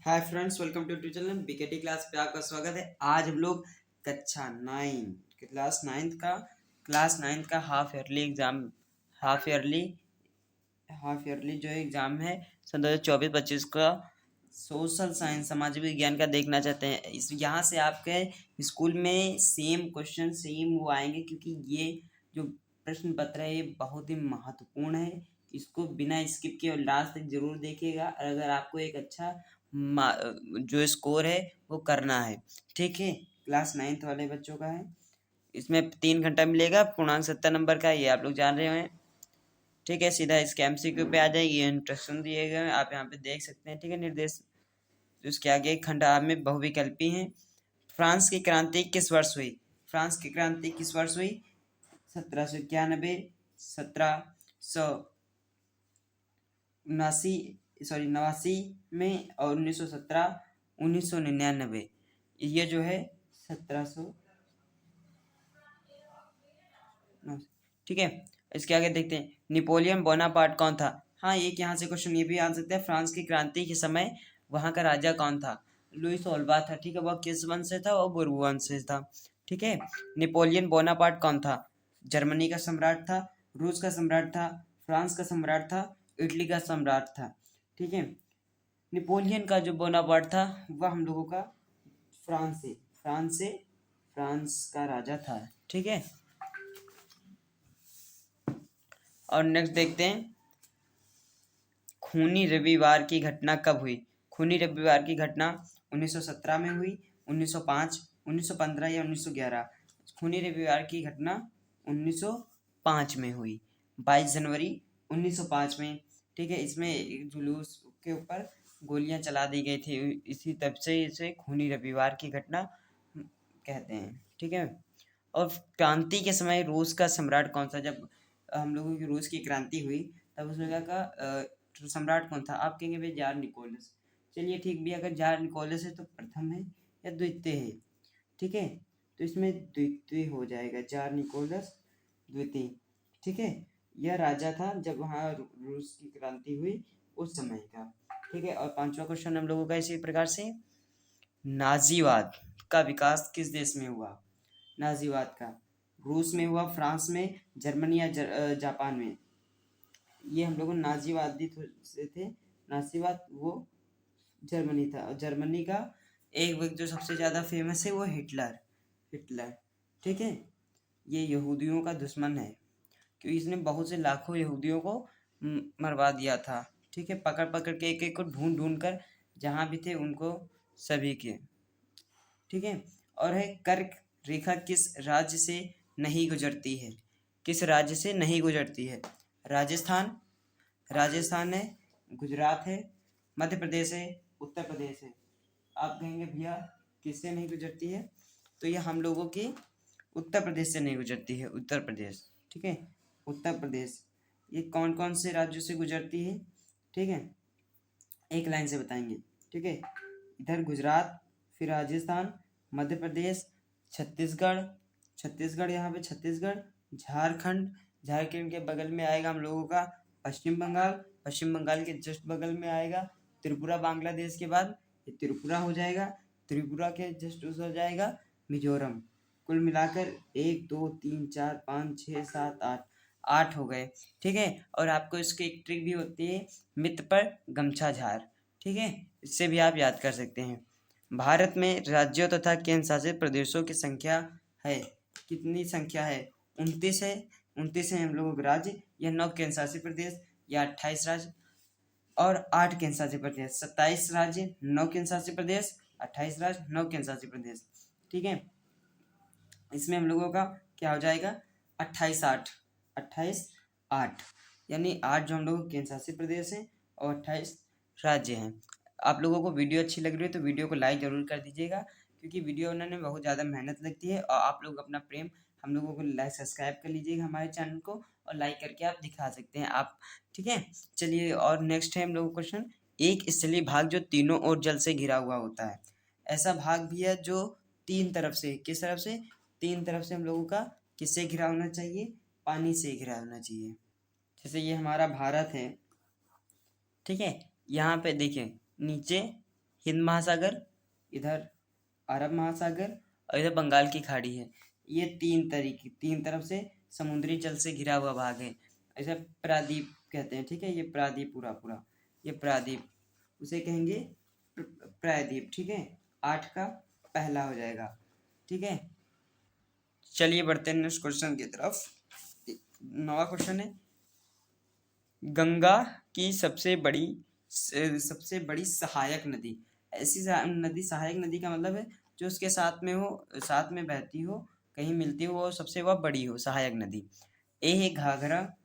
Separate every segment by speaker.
Speaker 1: Hi friends, welcome to channel BKT class पे आपका स्वागत है। आज हम लोग कक्षा 9 क्लास नाइन्थ का हाफ ईयरली जो एग्ज़ाम है सन 2024-25 का सोशल साइंस सामाजिक विज्ञान का देखना चाहते हैं। इस यहाँ से आपके स्कूल में सेम क्वेश्चन सेम वो आएंगे, क्योंकि ये जो प्रश्न पत्र है ये बहुत ही महत्वपूर्ण है। इसको बिना स्किप किए लास्ट तक जरूर देखिएगा, अगर आपको एक अच्छा जो स्कोर है वो करना है। ठीक है, क्लास 9th वाले बच्चों का है। इसमें 3 घंटा मिलेगा, पूर्णांक 70 नंबर का, ये आप लोग जान रहे हैं। ठीक है, सीधा इसके एमसीक्यू पे आ जाएगी। ये इंस्ट्रक्शन दिए गए हैं, आप यहाँ पे देख सकते हैं। ठीक है, निर्देश। तो इसके आगे एक खंड में बहुविकल्पी हैं। फ्रांस की क्रांति किस वर्ष हुई? फ्रांस की क्रांति किस वर्ष हुई? 1791, 1789 में, और 1917, 1999। ये जो है 1700। ठीक है, इसके आगे देखते हैं। नेपोलियन बोनापार्ट कौन था? हाँ, एक यहाँ से क्वेश्चन ये भी आ सकता है। फ्रांस की क्रांति के समय वहाँ का राजा कौन था? लुइस ऑल्बा था। ठीक है, वह किस वंश से था? वो बुर्बो वंश से था। ठीक है, नेपोलियन बोनापार्ट कौन था? जर्मनी का सम्राट था, रूस का सम्राट था, फ्रांस का सम्राट था, इटली का सम्राट था। ठीक है, नेपोलियन का जो बोनापार्ट था वह हम लोगों का फ्रांस का राजा था। ठीक है, और नेक्स्ट देखते हैं। खूनी रविवार की घटना कब हुई? खूनी रविवार की घटना 1917 में हुई, 1905, 1915 या 1911। खूनी रविवार की घटना 1905 में हुई, 22 जनवरी 1905 में। ठीक है, इसमें एक जुलूस के ऊपर गोलियां चला दी गई थी, इसी तब से इसे खूनी रविवार की घटना कहते हैं। ठीक है, और क्रांति के समय रूस का सम्राट कौन सा? जब हम लोगों की रूस की क्रांति हुई तब उस जगह का सम्राट कौन था? आप कहेंगे भाई जार निकोलस। चलिए ठीक भी, अगर जार निकोलस है तो प्रथम है या द्वितीय है? ठीक है, तो इसमें द्वितीय हो जाएगा, जार निकोलस द्वितीय। ठीक है, यह राजा था जब वहाँ रूस की क्रांति हुई उस समय का। ठीक है, और 5वां क्वेश्चन हम लोगों का इसी प्रकार से। नाजीवाद का विकास किस देश में हुआ? नाजीवाद का रूस में हुआ, फ्रांस में, जर्मनी या जापान में? ये हम लोग नाजीवादी से थे। नाजीवाद वो जर्मनी था, और जर्मनी का एक व्यक्ति जो सबसे ज़्यादा फेमस है वो हिटलर। ठीक है, ये यहूदियों का दुश्मन है, क्योंकि इसने बहुत से लाखों यहूदियों को मरवा दिया था। ठीक है, पकड़ पकड़ के एक एक को ढूंढ ढूंढ कर जहाँ भी थे उनको सभी के। ठीक है, और है कर्क रेखा किस राज्य से नहीं गुजरती है? किस राज्य से नहीं गुजरती है? राजस्थान है, गुजरात है, मध्य प्रदेश है, उत्तर प्रदेश है। आप कहेंगे भैया किससे नहीं गुजरती है? तो ये हम लोगों की उत्तर प्रदेश से नहीं गुजरती है, उत्तर प्रदेश। ठीक है, उत्तर प्रदेश ये कौन कौन से राज्यों से गुजरती है? ठीक है, एक लाइन से बताएंगे। ठीक है, इधर गुजरात, फिर राजस्थान, मध्य प्रदेश, छत्तीसगढ़ यहाँ पे छत्तीसगढ़, झारखंड के बगल में आएगा हम लोगों का पश्चिम बंगाल के जस्ट बगल में आएगा त्रिपुरा। बांग्लादेश के बाद ये त्रिपुरा हो जाएगा, त्रिपुरा के जस्ट उस हो जाएगा मिजोरम। कुल मिलाकर 1 2 3 4 5 6 7 8 हो गए। ठीक है, और आपको इसकी एक ट्रिक भी होती है, मित्र पर गमछा झार। ठीक है, इससे भी आप याद कर सकते हैं। भारत में राज्यों तथा केंद्र शासित प्रदेशों की संख्या है, कितनी संख्या है? 29 है। 29 है हम लोगों के राज्य, या 9 केंद्र शासित प्रदेश, या 28 राज्य और 8 केंद्र शासित प्रदेश। 27 राज्य, 9 केंद्र शासित प्रदेश, 28 राज्य, 9 केंद्र शासित प्रदेश। ठीक है, इसमें हम लोगों का क्या हो जाएगा? 28 8 यानी 8 जो हम लोग केंद्र शासित प्रदेश हैं और 28 राज्य हैं। आप लोगों को वीडियो अच्छी लग रही है तो वीडियो को लाइक जरूर कर दीजिएगा, क्योंकि वीडियो बनाने में बहुत ज़्यादा मेहनत लगती है, और आप लोग अपना प्रेम हम लोगों को लाइक सब्सक्राइब कर लीजिएगा हमारे चैनल को, और लाइक करके आप दिखा सकते हैं आप। ठीक है, चलिए, और नेक्स्ट है हम लोग क्वेश्चन। एक स्थलीय भाग जो तीनों ओर जल से घिरा हुआ होता है, ऐसा भाग भी है जो 3 तरफ से, किस तरफ से? 3 तरफ से हम लोगों का किससे घिरा होना चाहिए? पानी से घिरा होना चाहिए। जैसे ये हमारा भारत है। ठीक है, यहाँ पे देखिए नीचे हिंद महासागर, इधर अरब महासागर और इधर बंगाल की खाड़ी है। ये तीन तरफ से समुद्री जल से घिरा हुआ भाग है। ऐसा प्रायद्वीप कहते हैं, ठीक है। ये प्रायद्वीप पूरा ये प्रायद्वीप, उसे कहेंगे प्रायद्वीप, ठीक है। 8 का पहला हो जाएगा, ठीक है। चलिए बढ़ते हैं नेक्स्ट क्वेश्चन की तरफ। 9वां क्वेश्चन है, गंगा की सबसे बड़ी सहायक नदी। ऐसी नदी, सहायक नदी का मतलब है जो उसके साथ में हो, साथ में बहती हो, कहीं मिलती हो, और सबसे वह बड़ी हो, सहायक नदी। ए है घाघरा,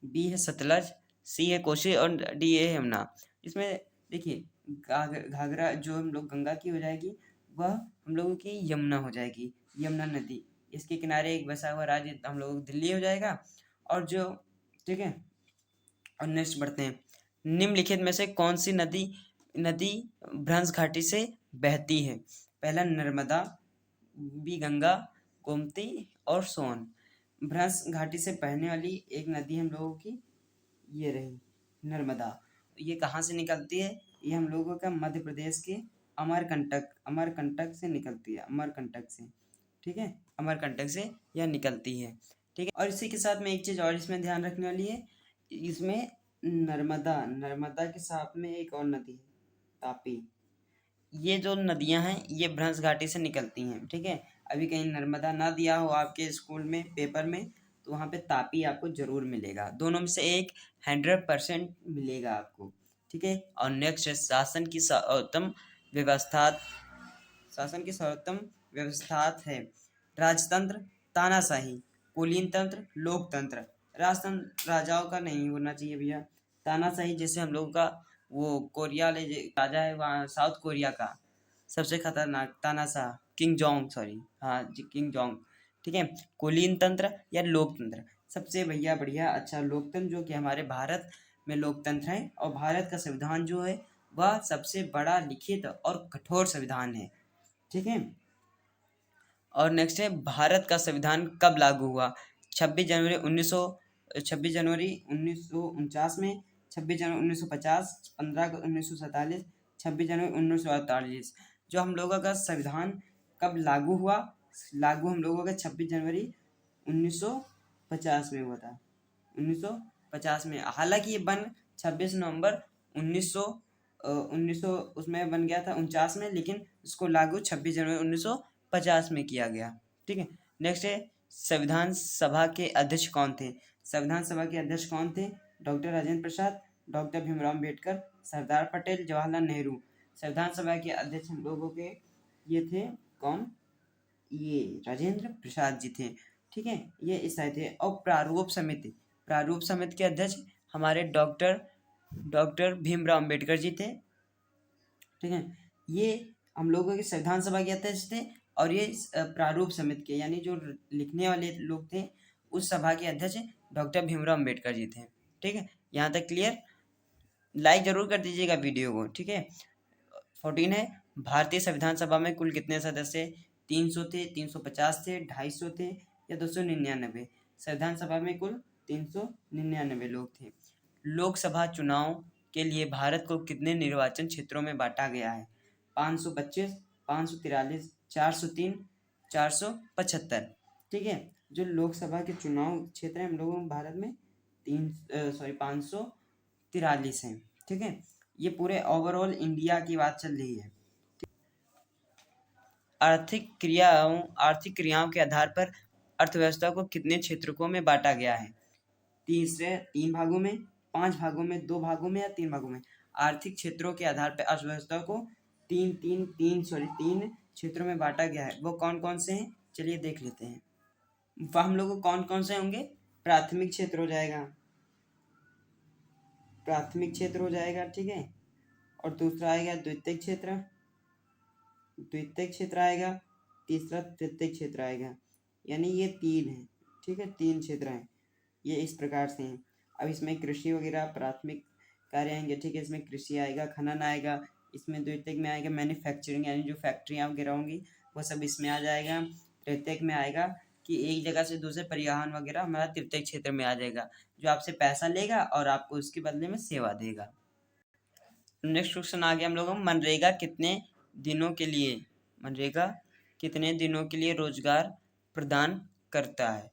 Speaker 1: बी है सतलज, सी है कोसी और डी है यमुना। इसमें देखिए घाघरा जो हम लोग गंगा की हो जाएगी, वह हम लोगों की यमुना हो जाएगी, यमुना नदी। इसके किनारे एक बसा हुआ राज्य हम लोग दिल्ली हो जाएगा। और जो, ठीक है। और नेक्स्ट बढ़ते हैं, निम्नलिखित में से कौन सी नदी भ्रंश घाटी से बहती है? पहला नर्मदा, बी गंगा, गोमती और सोन। भ्रंश घाटी से बहने वाली एक नदी हम लोगों की ये रही नर्मदा। ये कहाँ से निकलती है? ये हम लोगों का मध्य प्रदेश के अमरकंटक से निकलती है, अमरकंटक से, ठीक है। अमरकंटक से यह निकलती है, ठीक है। और इसी के साथ में एक चीज़ और इसमें ध्यान रखने वाली है, इसमें नर्मदा के साथ में एक और नदी है, तापी। ये जो नदियां हैं ये भ्रंश घाटी से निकलती हैं, ठीक है। अभी कहीं नर्मदा ना दिया हो आपके स्कूल में पेपर में, तो वहाँ पे तापी आपको जरूर मिलेगा। दोनों में से एक 100% मिलेगा आपको, ठीक है। और नेक्स्ट है, शासन की सर्वोत्तम व्यवस्था है। राजतंत्र, तानाशाही, कुलीन तंत्र, लोकतंत्र। राजतंत्र राजाओं का नहीं होना चाहिए भैया। तानाशाही जैसे हम लोगों का वो कोरिया वाले राजा है वहाँ साउथ कोरिया का, सबसे खतरनाक तानाशाह, किंग जोंग, ठीक है। कुलीन तंत्र या लोकतंत्र, सबसे भैया बढ़िया अच्छा लोकतंत्र, जो कि हमारे भारत में लोकतंत्र है। और भारत का संविधान जो है वह सबसे बड़ा लिखित और कठोर संविधान है, ठीक है। और नेक्स्ट है, भारत का संविधान कब लागू हुआ? 26 जनवरी 1949 में, 26 जनवरी 1950, 15 अगस्त 1947, 26 जनवरी 1948। जो हम लोगों का संविधान कब लागू हुआ? लागू हम लोगों का 26 जनवरी 1950 में हुआ था, 1950 में। हालांकि ये 26 नवंबर 1900 उसमें बन गया था 49 में, लेकिन इसको लागू 26 जनवरी 1950 में किया गया, ठीक है। नेक्स्ट है, संविधान सभा के अध्यक्ष कौन थे? संविधान सभा के अध्यक्ष कौन थे? Doctor Rajendra Prasad, doctor Bhimrao Ambedkar, Sardar Patel, Jawaharlal Nehru. संविधान सभा के अध्यक्ष हम लोगों के ये थे, कौन? ये राजेंद्र प्रसाद जी थे, ठीक है। ये इस तरह थे। और प्रारूप समिति के अध्यक्ष हमारे डॉक्टर भीमराव अम्बेडकर जी थे, ठीक है। ये हम लोगों के संविधान सभा के अध्यक्ष थे। और ये प्रारूप समिति के, यानी जो लिखने वाले लोग थे, उस सभा के अध्यक्ष डॉक्टर भीमराव अम्बेडकर जी थे, ठीक है। यहाँ तक क्लियर? लाइक जरूर कर दीजिएगा वीडियो को, ठीक है। 14 है, भारतीय संविधान सभा में कुल कितने सदस्य? 300 थे, 350 थे, 250 थे या 299? संविधान सभा में कुल 399 लोग थे। लोकसभा चुनाव के लिए भारत को कितने निर्वाचन क्षेत्रों में बांटा गया है? 525, 543, 403, 475, ठीक है। जो लोकसभा के चुनाव क्षेत्र है हम लोगों भारत में 543 हैं, ठीक है। ये पूरे ओवरऑल इंडिया की बात चल रही है। आर्थिक क्रियाओं के आधार पर अर्थव्यवस्था को कितने क्षेत्रकों में बांटा गया है? 3 भागों में, 5 भागों में, 2 भागों में या 3 भागों में? आर्थिक क्षेत्रों के आधार पर अर्थव्यवस्था को तीन क्षेत्रों में बांटा गया है। वो कौन कौन से हैं? चलिए देख लेते हैं। वह हम लोग कौन कौन से होंगे? प्राथमिक क्षेत्र हो जाएगा, ठीक है। और दूसरा आएगा द्वितीयक क्षेत्र आएगा, तीसरा तृतीयक क्षेत्र आएगा। यानी ये 3 है, ठीक है। 3 क्षेत्र हैं, ये इस प्रकार से हैं। अब इसमें कृषि वगैरह प्राथमिक कार्य आएंगे, ठीक है। इसमें कृषि आएगा, खनन आएगा, इसमें द्वितीयक में आएगा मैन्युफैक्चरिंग, यानी जो फैक्ट्रियाँ वगैरह होंगी वो सब इसमें आ जाएगा। तृतीयक में आएगा कि एक जगह से दूसरे परिवहन वगैरह हमारा तृतीयक क्षेत्र में आ जाएगा, जो आपसे पैसा लेगा और आपको उसके बदले में सेवा देगा। नेक्स्ट क्वेश्चन आ गया हम लोगों को, मनरेगा कितने दिनों के लिए रोजगार प्रदान करता है?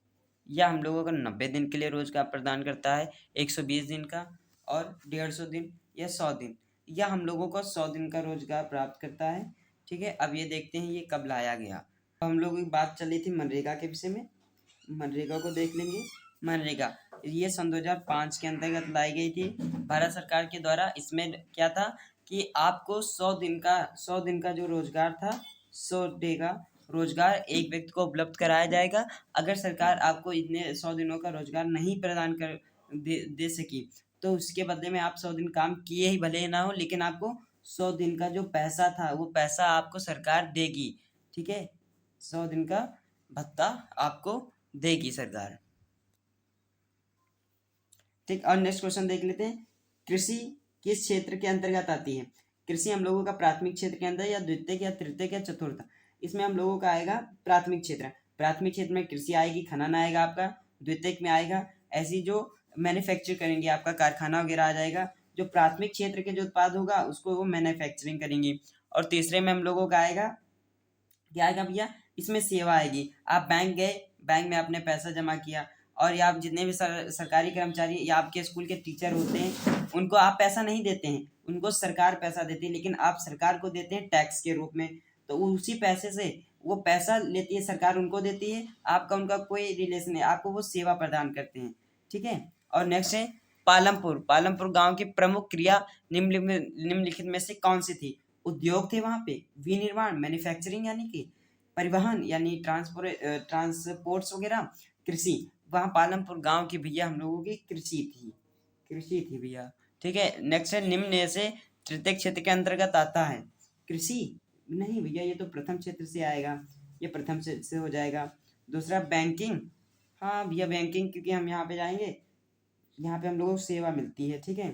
Speaker 1: या हम लोगों को 90 दिन के लिए रोजगार प्रदान करता है, 120 दिन का, और 150 दिन, या 100 दिन, या हम लोगों को 100 दिन का रोजगार प्राप्त करता है। ठीक है, अब ये देखते हैं ये कब लाया गया। हम लोगों की बात चली थी मनरेगा के विषय में, मनरेगा को देख लेंगे। मनरेगा ये सन 2005 के अंतर्गत लाई गई थी भारत सरकार के द्वारा। इसमें क्या था कि आपको 100 दिन का जो रोजगार था, 100 डे का रोजगार एक व्यक्ति को उपलब्ध कराया जाएगा। अगर सरकार आपको इतने 100 दिनों का रोजगार नहीं प्रदान कर दे सकी, तो उसके बदले में आप 100 दिन काम किए ही भले ना हो, लेकिन आपको 100 दिन का जो पैसा था वो पैसा आपको सरकार देगी। ठीक है, 100 दिन का भत्ता आपको देगी सरकार। ठीक, और नेक्स्ट क्वेश्चन देख लेते हैं। कृषि किस क्षेत्र के अंतर्गत आती है? कृषि हम लोगों का प्राथमिक क्षेत्र के अंदर, या द्वितीयक, या तृतीयक, या चतुर्थ? इसमें हम लोगों का आएगा प्राथमिक क्षेत्र। प्राथमिक क्षेत्र में कृषि आएगी, खनन आएगा आपका। द्वितीयक में आएगा ऐसी जो मैन्युफैक्चर करेंगे, आपका कारखाना वगैरह आ जाएगा। जो प्राथमिक क्षेत्र के जो उत्पाद होगा उसको वो मैन्युफैक्चरिंग करेंगी। और तीसरे में हम लोगों का आएगा, क्या आएगा भैया, इसमें सेवा आएगी। आप बैंक गए, बैंक में आपने पैसा जमा किया, और या आप जितने भी सरकारी कर्मचारी या आपके स्कूल के टीचर होते हैं, उनको आप पैसा नहीं देते हैं, उनको सरकार पैसा देती है, लेकिन आप सरकार को देते हैं टैक्स के रूप में। तो उसी पैसे से वो पैसा लेती है सरकार, उनको देती है, आपका उनका कोई रिलेशन नहीं, आपको वो सेवा प्रदान करते हैं। ठीक है, और नेक्स्ट है पालमपुर गांव की प्रमुख क्रिया निम्नलिखित में से कौन सी थी? उद्योग थे वहां पे, विनिर्माण मैन्युफैक्चरिंग यानी कि परिवहन यानी ट्रांसपोर्ट्स वगैरह, कृषि। वहाँ पालमपुर गांव की भैया हम लोगों की कृषि थी भैया। ठीक है, नेक्स्ट है, निम्न में से तृतीय क्षेत्र के अंतर्गत आता है? कृषि नहीं भैया, ये तो प्रथम क्षेत्र से आएगा, ये प्रथम क्षेत्र से हो जाएगा। दूसरा बैंकिंग, हाँ भैया बैंकिंग, क्योंकि हम यहाँ पे जाएंगे, यहाँ पे हम लोगों को सेवा मिलती है। ठीक है,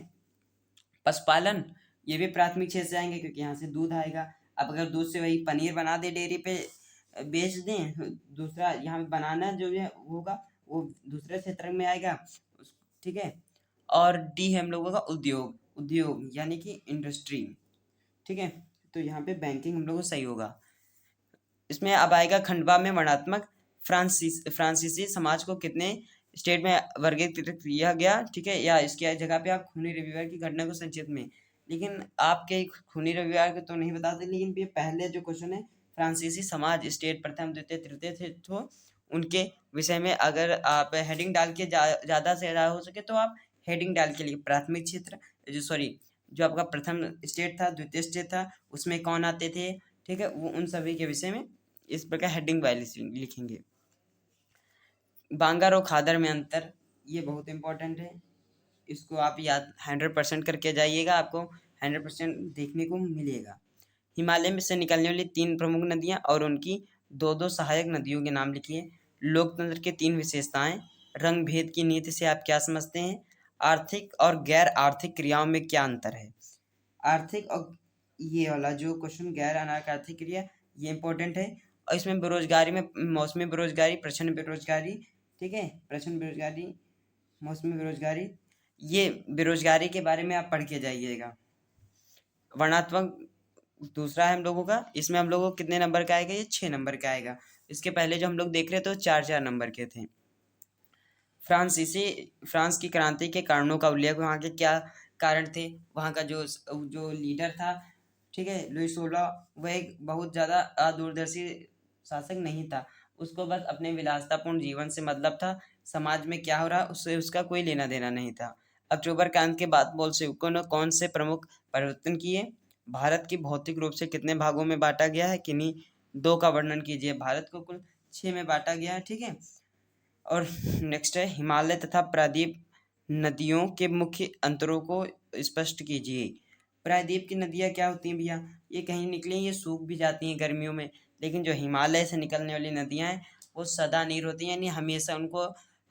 Speaker 1: पशुपालन ये भी प्राथमिक क्षेत्र से आएंगे, क्योंकि यहाँ से दूध आएगा। अब अगर दूध से वही पनीर बना दे, डेयरी पे बेच दें, दूसरा यहाँ पे बनाना जो है होगा वो दूसरे क्षेत्र में आएगा। ठीक है, और डी है हम लोगों का उद्योग यानी कि इंडस्ट्री। ठीक है, तो यहाँ पे बैंकिंग हम लोगों को सही होगा। इसमें अब आएगा खंडवा में वर्णात्मक फ्रांसीसी समाज को कितने स्टेट में वर्गीकृत किया गया? ठीक है, या इसकी जगह पे आप खूनी रविवार की घटना को संक्षिप्त में, लेकिन आपके खूनी रविवार को तो नहीं बताते, लेकिन ये पहले जो क्वेश्चन है फ्रांसीसी समाज स्टेट प्रथम द्वितीय तृतीय थे, तो उनके विषय में अगर आप हेडिंग डाल के ज़्यादा से ज़्यादा हो सके तो आप हेडिंग डाल के लिए प्राथमिक क्षेत्र, जो आपका प्रथम स्टेट था, द्वितीय स्टेट था, उसमें कौन आते थे, ठीक है, वो उन सभी के विषय में इस प्रकार हेडिंग वाइज लिखेंगे। बांगर और खादर में अंतर, ये बहुत इंपॉर्टेंट है, इसको आप याद 100% करके जाइएगा, आपको 100% देखने को मिलेगा। हिमालय में से निकलने वाली 3 प्रमुख नदियाँ और उनकी 2-2 सहायक नदियों के नाम लिखिए। लोकतंत्र के 3 विशेषताएं। रंग भेद की नीति से आप क्या समझते हैं? आर्थिक और गैर आर्थिक क्रियाओं में क्या अंतर है? आर्थिक और ये वाला जो क्वेश्चन, गैर आर्थिक क्रिया, ये इंपॉर्टेंट है। और इसमें बेरोजगारी में मौसमी बेरोजगारी, प्रचंड बेरोजगारी, ठीक है, प्रचंड बेरोजगारी, मौसमी बेरोजगारी, ये बेरोजगारी के बारे में आप पढ़ के जाइएगा। वर्णात्मक दूसरा है हम लोगों का, इसमें हम लोगों को कितने नंबर का आएगा? ये 6 नंबर का आएगा। इसके पहले जो हम लोग देख रहे थे वो 4-4 नंबर के थे। फ्रांस की क्रांति के कारणों का उल्लेख, वहाँ के क्या कारण थे? वहाँ का जो लीडर था, ठीक है, लुई 16, वह एक बहुत ज़्यादा दूरदर्शी शासक नहीं था, उसको बस अपने विलासितापूर्ण जीवन से मतलब था, समाज में क्या हो रहा उससे उसका कोई लेना देना नहीं था। अक्टूबर क्रांति के बाद बोल्शेविकों ने कौन से प्रमुख परिवर्तन किए? भारत की भौतिक रूप से कितने भागों में बांटा गया है? किन्हीं 2 का वर्णन कीजिए। भारत को कुल 6 में बांटा गया है। ठीक है, और नेक्स्ट है, हिमालय तथा प्रायद्वीप नदियों के मुख्य अंतरों को स्पष्ट कीजिए। प्रायद्वीप की नदियाँ क्या होती हैं भैया? ये कहीं निकली, ये सूख भी जाती हैं गर्मियों में, लेकिन जो हिमालय से निकलने वाली नदियाँ हैं वो सदा नीर होती हैं, यानी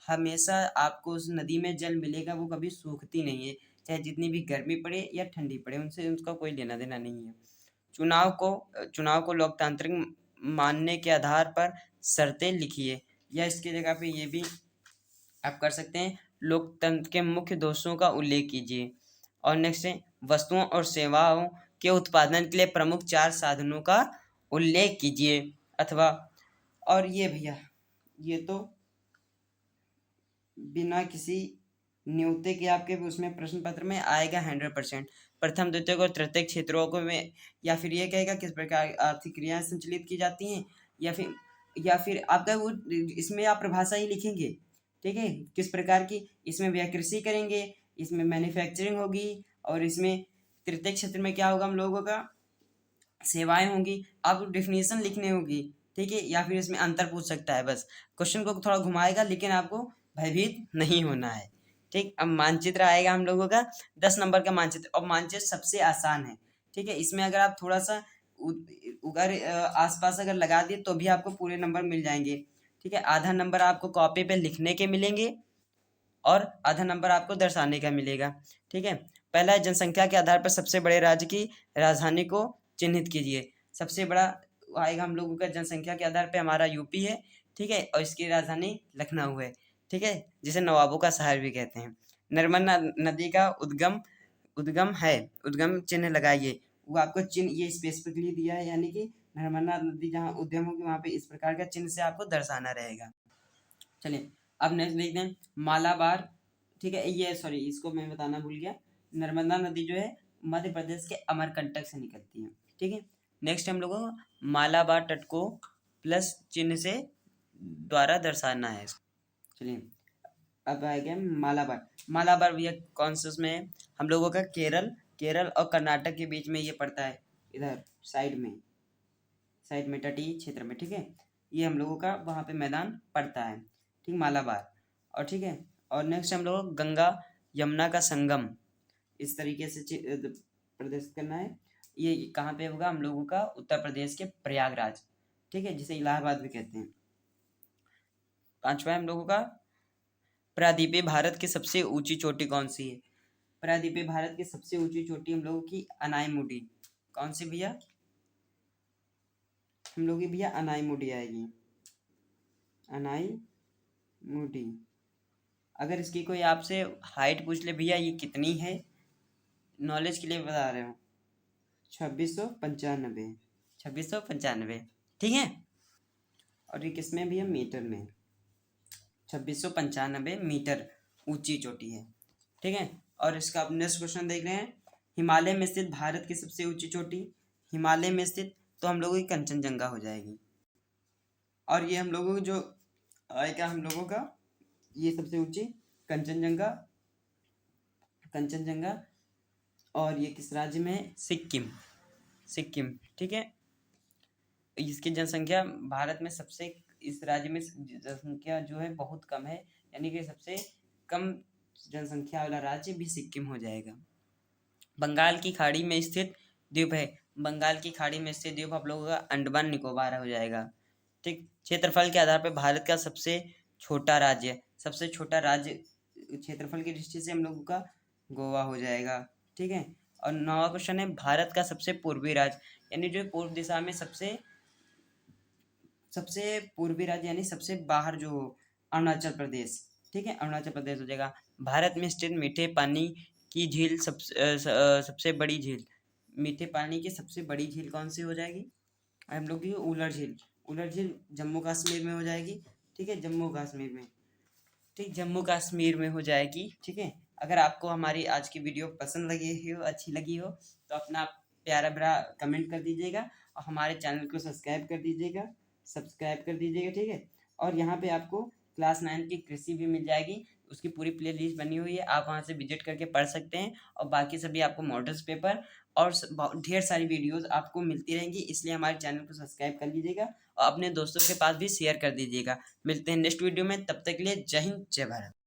Speaker 1: हमेशा आपको उस नदी में जल मिलेगा, वो कभी सूखती नहीं है, चाहे जितनी भी गर्मी पड़े या ठंडी पड़े, उनसे उसका कोई लेना देना नहीं है। चुनाव को लोकतांत्रिक मानने के आधार पर शर्तें लिखिए, या इसकी जगह पे ये भी आप कर सकते हैं, लोकतंत्र के मुख्य दोषों का उल्लेख कीजिए। और नेक्स्ट है वस्तुओं और सेवाओं के उत्पादन के लिए प्रमुख 4 साधनों का उल्लेख कीजिए। अथवा और ये भैया ये तो बिना किसी न्यूनते के आपके उसमें प्रश्न पत्र में आएगा 100%। प्रथम द्वितीय और तृतीय क्षेत्रों को में, या फिर ये कहेगा किस प्रकार आर्थिक क्रियाएं संचालित की जाती हैं, या फिर आपका वो इसमें आप परिभाषा ही लिखेंगे। ठीक है, किस प्रकार की इसमें व्यय कृषि करेंगे, इसमें मैन्युफैक्चरिंग होगी, और इसमें तृतीय क्षेत्र में क्या होगा हम लोगों का सेवाएं होंगी। आपको डेफिनेशन लिखने होगी। ठीक है, या फिर इसमें अंतर पूछ सकता है, बस क्वेश्चन को थोड़ा घुमाएगा, लेकिन आपको भयभीत नहीं होना है। ठीक, अब मानचित्र आएगा हम लोगों का 10 नंबर का मानचित्र, और मानचित्र सबसे आसान है। ठीक है, इसमें अगर आप थोड़ा सा उधर आसपास अगर लगा दिए तो भी आपको पूरे नंबर मिल जाएंगे। ठीक है, आधा नंबर आपको कॉपी पे लिखने के मिलेंगे और आधा नंबर आपको दर्शाने का मिलेगा। ठीक है, पहला है जनसंख्या के आधार पर सबसे बड़े राज्य की राजधानी को चिन्हित कीजिए। सबसे बड़ा आएगा हम लोगों का जनसंख्या के आधार पे हमारा यूपी है। ठीक है, और इसकी राजधानी लखनऊ है। ठीक है, जिसे नवाबों का शहर भी कहते हैं। नर्मदा नदी का उद्गम चिन्ह लगाइए। वो आपको चिन्ह ये स्पेसिफिकली दिया है, यानी कि नर्मदा नदी जहाँ उद्गम होगी वहाँ पे इस प्रकार का चिन्ह से आपको दर्शाना रहेगा। चलिए अब नेक्स्ट देखते हैं मालाबार। ठीक है, ये सॉरी इसको मैं बताना भूल गया। नर्मदा नदी जो है मध्य प्रदेश के अमरकंटक से निकलती है। ठीक है, नेक्स्ट हम लोगों को मालाबार तट को प्लस चिन्ह से द्वारा दर्शाना है। चलिए अब आ गया मालाबार। मालाबार भैया कौन से उसमें है हम लोगों का केरल और कर्नाटक के बीच में ये पड़ता है, इधर साइड में तटीय क्षेत्र में। ठीक है, ये हम लोगों का वहाँ पे मैदान पड़ता है। ठीक, मालाबार। और ठीक है, और नेक्स्ट हम लोग गंगा यमुना का संगम इस तरीके से प्रदर्शित करना है। ये कहाँ पे होगा हम लोगों का उत्तर प्रदेश के प्रयागराज। ठीक है, जिसे इलाहाबाद भी कहते हैं। पांचवा हम लोगों का प्रायद्वीपीय भारत की सबसे ऊंची चोटी कौन सी है। प्रायद्वीपीय भारत की सबसे ऊंची चोटी हम लोगों की अनाईमुडी। कौन सी भैया हम लोग की भैया अनाईमुडी आएगी, अनाईमुडी। अगर इसकी कोई आपसे हाइट पूछ ले भैया ये कितनी है, नॉलेज के लिए बता रहे हो, 2695। ठीक है, और ये किसमें भैया मीटर में 2695 मीटर ऊंची चोटी है। ठीक है, और इसका अब नेक्स्ट क्वेश्चन देख रहे हैं। हिमालय में स्थित भारत की सबसे ऊंची चोटी, हिमालय में स्थित तो हम लोगों की कंचनजंगा हो जाएगी। और ये हम लोगों को जो आएगा हम लोगों का ये सबसे ऊंची कंचनजंगा, और ये किस राज्य में है, सिक्किम। ठीक है, इसकी जनसंख्या भारत में सबसे, इस राज्य में जनसंख्या जो है बहुत कम है, यानी कि सबसे कम जनसंख्या वाला राज्य भी सिक्किम हो जाएगा। बंगाल की खाड़ी में स्थित द्वीप है, बंगाल की खाड़ी में स्थित द्वीप आप लोगों का अंडमान निकोबार हो जाएगा। ठीक, क्षेत्रफल के आधार पर भारत का सबसे छोटा राज्य क्षेत्रफल की दृष्टि से हम लोगों का गोवा हो जाएगा। ठीक है, और 9वां क्वेश्चन है भारत का सबसे पूर्वी राज्य, यानी जो पूर्व दिशा में सबसे पूर्वी राज्य यानी सबसे बाहर जो अरुणाचल प्रदेश। ठीक है, अरुणाचल प्रदेश हो जाएगा। भारत में स्थित मीठे पानी की झील सबसे बड़ी झील, मीठे पानी की सबसे बड़ी झील कौन सी हो जाएगी हम लोग की, उलर झील जम्मू कश्मीर में हो जाएगी। ठीक है, जम्मू कश्मीर में हो जाएगी। ठीक है, अगर आपको हमारी आज की वीडियो पसंद लगी हो, अच्छी लगी हो, तो अपना प्यारा भरा कमेंट कर दीजिएगा और हमारे चैनल को सब्सक्राइब कर दीजिएगा। ठीक है, और यहाँ पे आपको क्लास 9 की कृषि भी मिल जाएगी, उसकी पूरी प्ले लिस्ट बनी हुई है, आप वहाँ से विजिट करके पढ़ सकते हैं। और बाकी सभी आपको मॉडल्स पेपर और ढेर सारी वीडियोस आपको मिलती रहेंगी, इसलिए हमारे चैनल को सब्सक्राइब कर लीजिएगा और अपने दोस्तों के पास भी शेयर कर दीजिएगा। मिलते हैं नेक्स्ट वीडियो में, तब तक के लिए जय हिंद जय भारत।